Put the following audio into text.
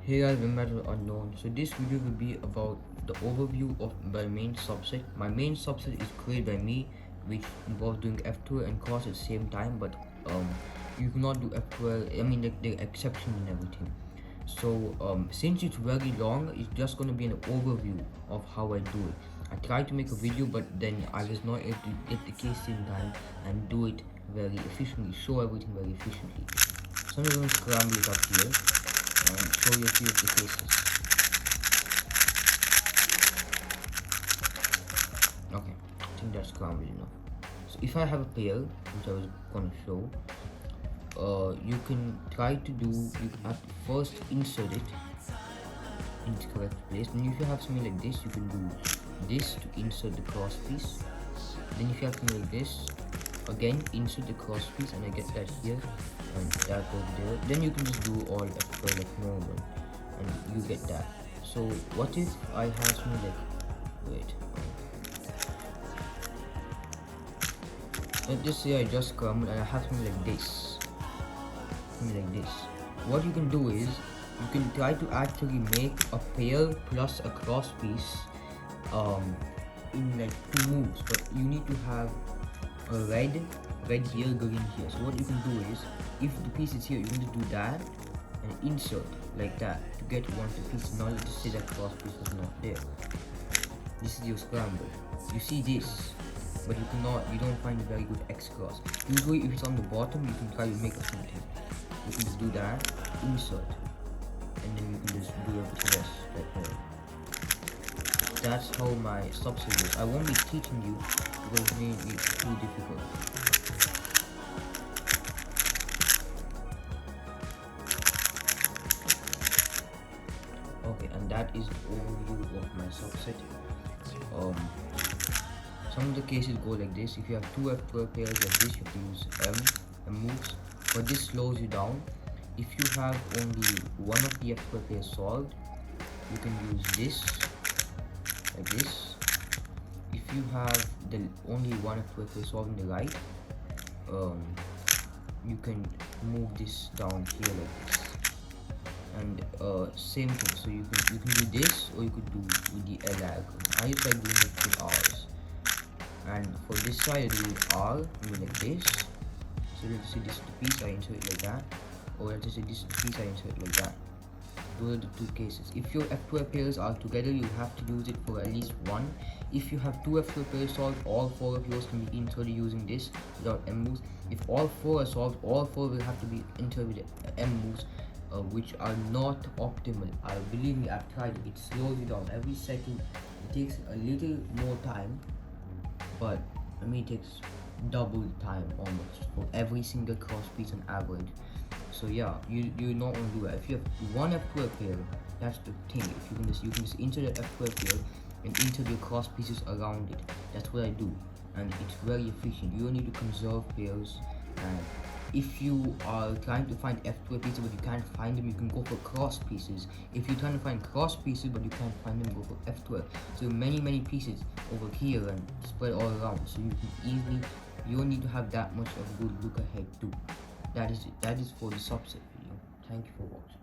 Hey guys, welcome back to Unknown. So this video will be about the overview of my main subset. My main subset is created by me, which involves doing F12 and cross at the same time, but you cannot do F12, I mean the exception and everything. So since it's very long, it's just going to be an overview of how I do it. I tried to make a video, but then I was not able to get the case in time and do it very efficiently, show everything very efficiently. So I'm going to scramble it up here and show you a few of the cases. Okay, I think that's scrambled enough. So if I have a pair, which I was going to show, you can try to do, you have to first insert it in its correct place. And if you have something like this, you can do this to insert the cross piece. Then if you have something like this, again insert the cross piece, and I get that here and that goes there. Then you can just do all F12 like normal and you get that. So what if I have something like, let's just say I just scrambled and I have something like this, what you can do is you can try to actually make a pair plus a cross piece in like 2 moves, but you need to have a red here, green here. So what you can do is, if the piece is here, you can just do that and insert like that to get one of the pieces. Now let's just say that cross piece is not there. This is your scramble. You see this, but you don't find a very good X cross. Usually if it's on the bottom, you can try to make something. You can just do that, insert, and then you can just do everything else like that. That's how my subset is. I won't be teaching you because it may be too difficult. Okay, and that is the overview of my subset. Some of the cases go like this. If you have 2 F12 pairs like this, you have to use M moves, but this slows you down. If you have only one of the F12 pairs solved, you can use this like this. If you have the only one F12 pair solved on the right, you can move this down here like this. And same thing, so you can do this, or you could do with the L. I just like doing it with R's. And for this side, I do R, like this. So let's say this is the piece, I insert it like that, or let's say this is the piece, I insert it like that. Those are the 2 cases. If your F12 pairs are together, you have to use it for at least 1. If you have 2 F12 pairs solved, all 4 of yours can be inserted using this without M moves. If all 4 are solved, all 4 will have to be inserted with M moves, which are not optimal. Believe me, I've tried it. It slows you down every second. It takes a little more time, but I mean it takes double time almost for every single cross piece on average. So yeah, you not want to do that. If you have one F12 pair, that's the thing. If you can just insert the F12 pair and insert your cross pieces around it. That's what I do, and it's very efficient. You don't need to conserve pairs. And if you are trying to find F12 pieces but you can't find them, you can go for cross pieces. If you're trying to find cross pieces but you can't find them, go for F12. So many pieces over here and spread all around, so you can easily, you don't need to have that much of a good look ahead too. That is it. That is for the subset video. Thank you for watching.